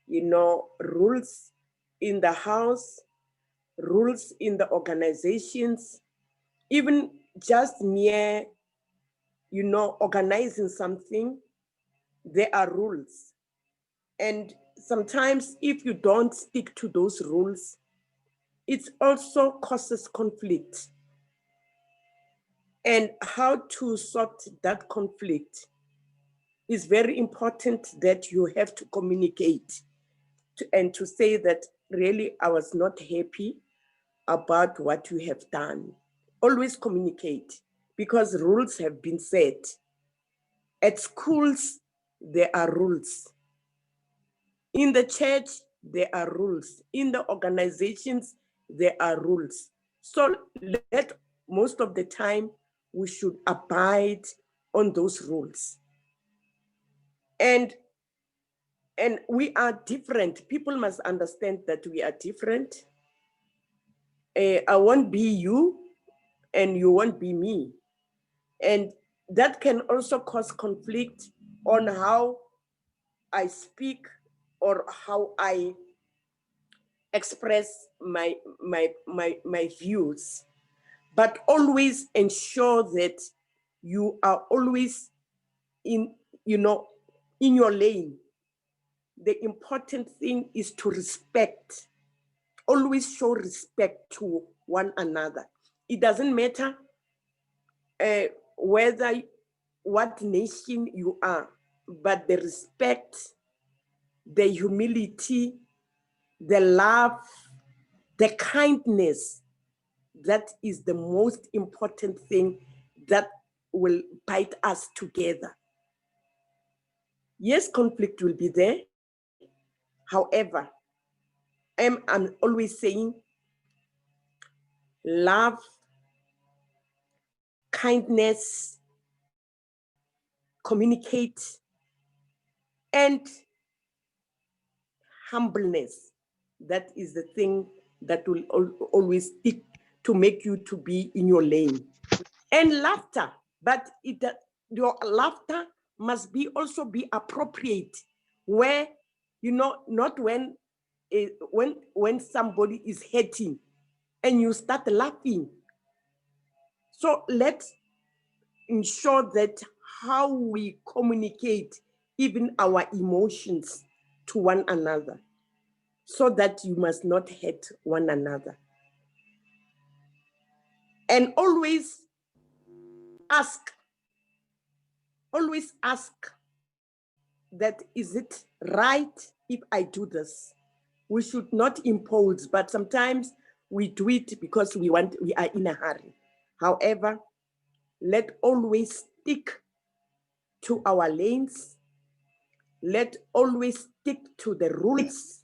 rules in the house, rules in the organizations, even just near, organizing something, there are rules. And sometimes if you don't stick to those rules, it also causes conflict. And how to sort that conflict is very important, that you have to communicate and to say that really I was not happy about what you have done. Always communicate, because rules have been set. At schools, there are rules. In the church, there are rules. In the organizations, there are rules. So let most of the time, we should abide on those rules. And we are different. People must understand that we are different. I won't be you, and you won't be me. And that can also cause conflict on how I speak or how I express my views. But always ensure that you are always in your lane. The important thing is to respect. Always show respect to one another. It doesn't matter what nation you are, but the respect, the humility, the love, the kindness, that is the most important thing that will bind us together. Yes, conflict will be there. However, I'm always saying love, kindness, communicate, and humbleness. That is the thing that will always stick to make you to be in your lane. And laughter, but your laughter must also be appropriate, where, not when somebody is hating and you start laughing. So let's ensure that how we communicate even our emotions to one another, so that you must not hate one another. And always ask that, is it right if I do this? We should not impose, but sometimes we do it because we are in a hurry. However, let always stick to our lanes. Let always stick to the rules.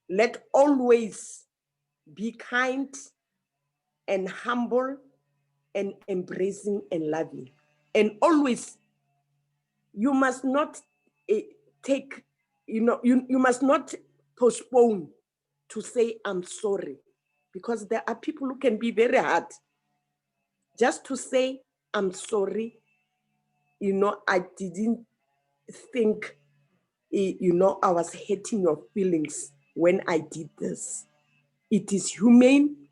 Let always be kind and humble and embracing and loving. And always, you must not take, you must not postpone to say, I'm sorry, because there are people who can be very hard. Just to say, I'm sorry, I didn't think, I was hurting your feelings when I did this. It is humane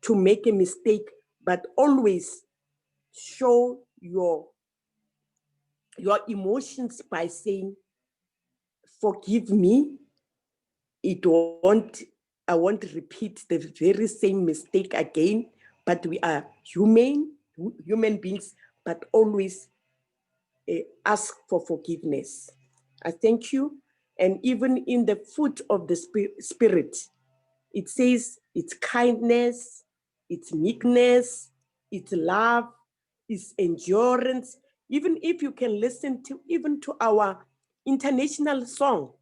to make a mistake, but always show your emotions by saying, forgive me. I won't repeat the very same mistake again, but we are human beings, but always ask for forgiveness. I thank you. And even in the fruit of the Spirit, it says it's kindness, it's meekness, it's love, it's endurance. Even if you can listen to our international song,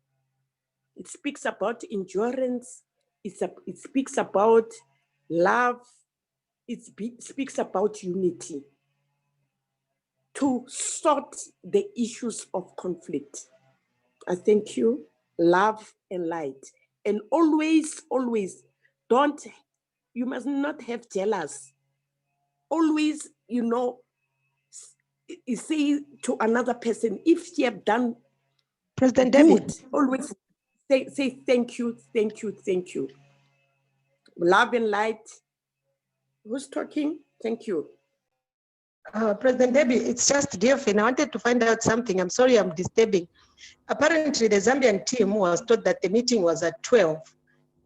it speaks about endurance, it speaks about love, it speaks about unity to sort the issues of conflict. I thank you, love and light. And always, always, you must not have jealous. Always, say to another person, if she have done President good, Debbie. always say thank you, thank you, thank you. Love and light. Who's talking? Thank you. President Debbie, it's just Diofin. I wanted to find out something. I'm sorry I'm disturbing. Apparently, the Zambian team was told that the meeting was at 12.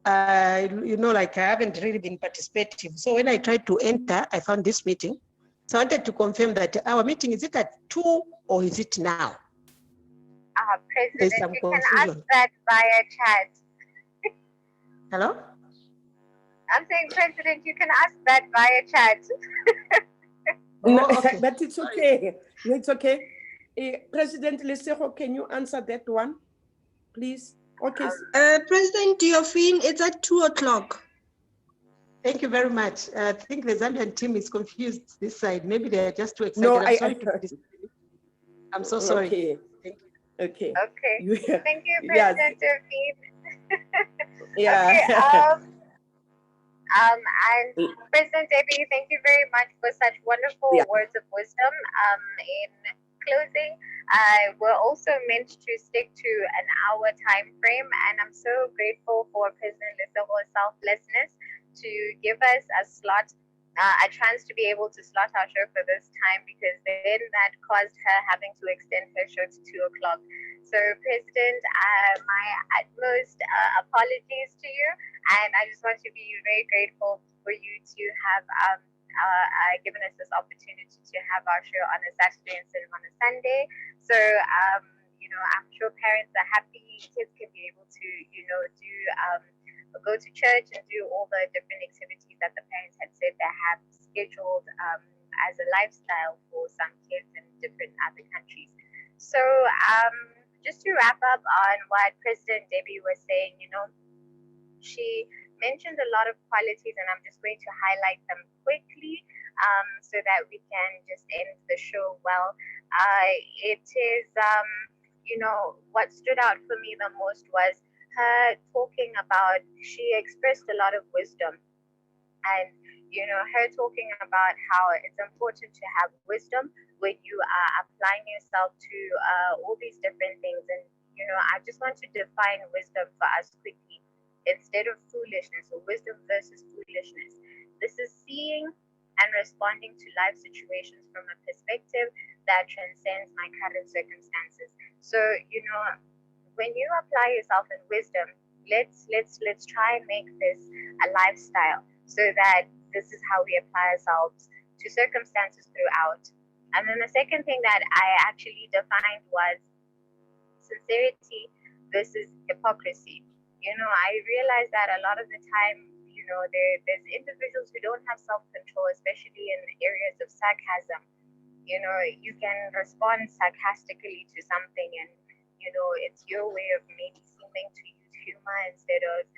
Like I haven't really been participative. So when I tried to enter, I found this meeting. So I wanted to confirm that our meeting, is it at 2 or is it now? President, you can ask that via chat. Hello? I'm saying, President, you can ask that via chat. No, okay. But it's okay. It's okay. President Lesego, can you answer that one, please? Okay. President Diofin, it's at 2 o'clock. Thank you very much. I think the Zambian team is confused this side. Maybe they are just too excited. No, I'm so sorry. Okay. Thank you. Okay. Okay. Thank you, President Diofin. Yeah. Okay. And President Debbie, thank you very much for such wonderful words of wisdom. In closing, we're also meant to stick to an hour time frame, and I'm so grateful for President Lesego's selflessness to give us a slot, a chance to be able to slot our show for this time, because then that caused her having to extend her show to 2 o'clock. So, President, my utmost apologies to you, and I just want to be very grateful for you to have given us this opportunity to have our show on a Saturday instead of on a Sunday. So, I'm sure parents are happy. Kids can be able to, go to church and do all the different activities that the parents had said they have scheduled as a lifestyle for some kids in different other countries. So, just to wrap up on what President Debbie was saying, she mentioned a lot of qualities, and I'm just going to highlight them quickly so that we can just end the show well. It is, what stood out for me the most was her talking about, she expressed a lot of wisdom, and her talking about how it's important to have wisdom when you are applying yourself to all these different things. And I just want to define wisdom for us quickly. Instead of foolishness, or wisdom versus foolishness, this is seeing and responding to life situations from a perspective that transcends my current circumstances. So when you apply yourself in wisdom, let's try and make this a lifestyle, so that this is how we apply ourselves to circumstances throughout. And then the second thing that I actually defined was sincerity versus hypocrisy. I realized that a lot of the time, there's individuals who don't have self-control, especially in areas of sarcasm. You can respond sarcastically to something, and it's your way of maybe seeming to use humor instead of,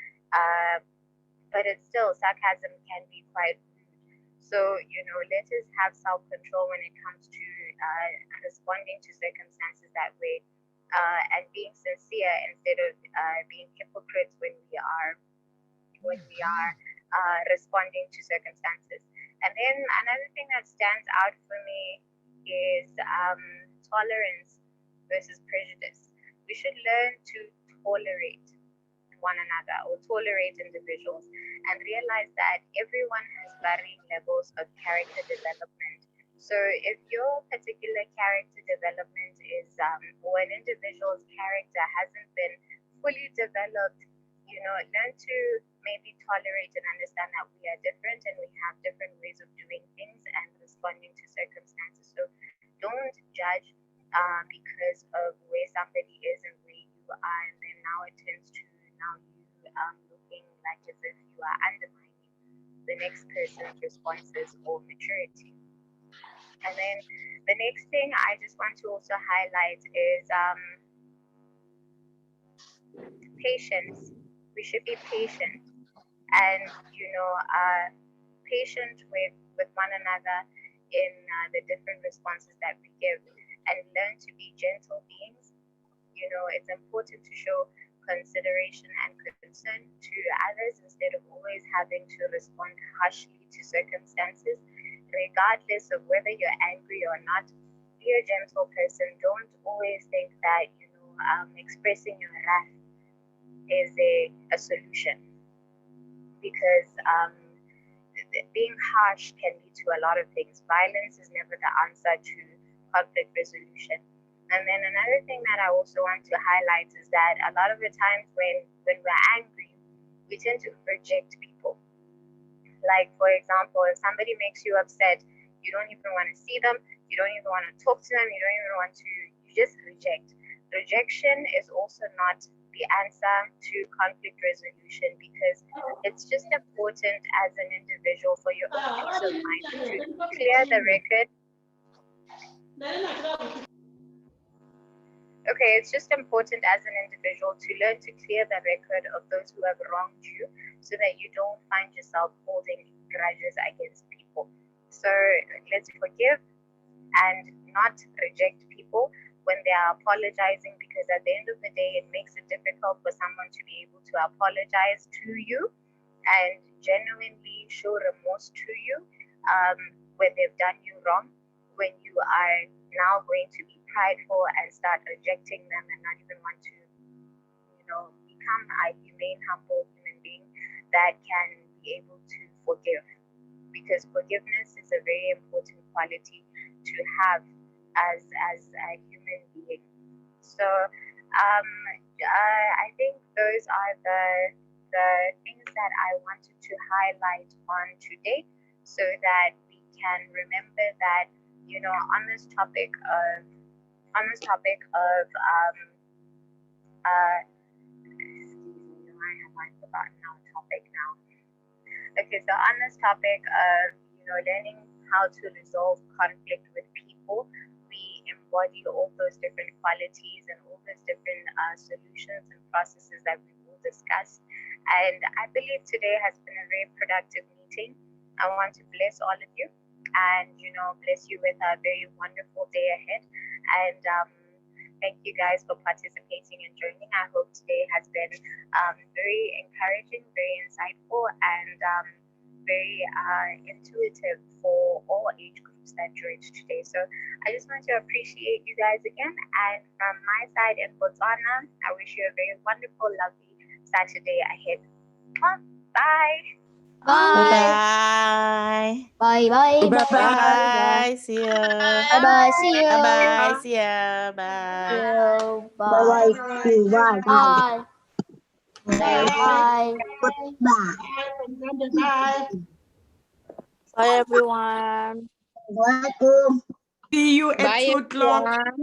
but it's still, sarcasm can be quite rude. So, let us have self-control when it comes to responding to circumstances that way, and being sincere instead of being hypocrites when we are responding to circumstances. And then another thing that stands out for me is tolerance versus prejudice. We should learn to tolerate one another or tolerate individuals and realize that everyone has varying levels of character development. So if your particular character development is, or an individual's character hasn't been fully developed, learn to maybe tolerate and understand that we are different and we have different ways of doing things and responding to circumstances. So don't judge because of where somebody is and where you are, and then now it turns to now you looking like as if you are undermining the next person's responses or maturity. And then the next thing I just want to also highlight is patience. We should be patient and patient with one another in the different responses that we give, and learn to be gentle beings. It's important to show consideration and concern to others instead of always having to respond harshly to circumstances, regardless of whether you're angry or not. Be a gentle person. Don't always think that expressing your wrath is a solution, because being harsh can lead to a lot of things. Violence is never the answer to conflict resolution. And then another thing that I also want to highlight is that a lot of the times when we're angry, we tend to reject people. Like, for example, if somebody makes you upset, you don't even want to see them, you don't even want to talk to them, you just reject. Rejection is also not the answer to conflict resolution, because it's just important as an individual for your own peace of mind to clear the record. Okay, it's just important as an individual to learn to clear the record of those who have wronged you, so that you don't find yourself holding grudges against people. So let's forgive and not reject people when they are apologizing, because at the end of the day, it makes it difficult for someone to be able to apologize to you and genuinely show remorse to you when they've done you wrong, when you are now going to be prideful and start rejecting them and not even want to, become a humane, humble human being that can be able to forgive. Because forgiveness is a very important quality to have as a human being. So I think those are the things that I wanted to highlight on today, so that we can remember that on this topic of excuse me, I've forgotten our topic now. Okay, so on this topic of learning how to resolve conflict with people, we embody all those different qualities and all those different solutions and processes that we will discuss. And I believe today has been a very productive meeting. I want to bless all of you and bless you with a very wonderful day ahead. And thank you guys for participating and joining. I hope today has been very encouraging, very insightful, and very intuitive for all age groups that joined today. So I just want to appreciate you guys again. And from my side in Botswana, I wish you a very wonderful, lovely Saturday ahead. Bye. Bye. Bye. Bye. Bye. Bye. Bye. See you. Bye. Bye. See you. Bye. Bye. See ya. See Bye. you. Bye Bye. bye. Bye. Bye. Bye. Bye, everyone. Assalamualaikum. See you at Bye, Foot Long. everyone.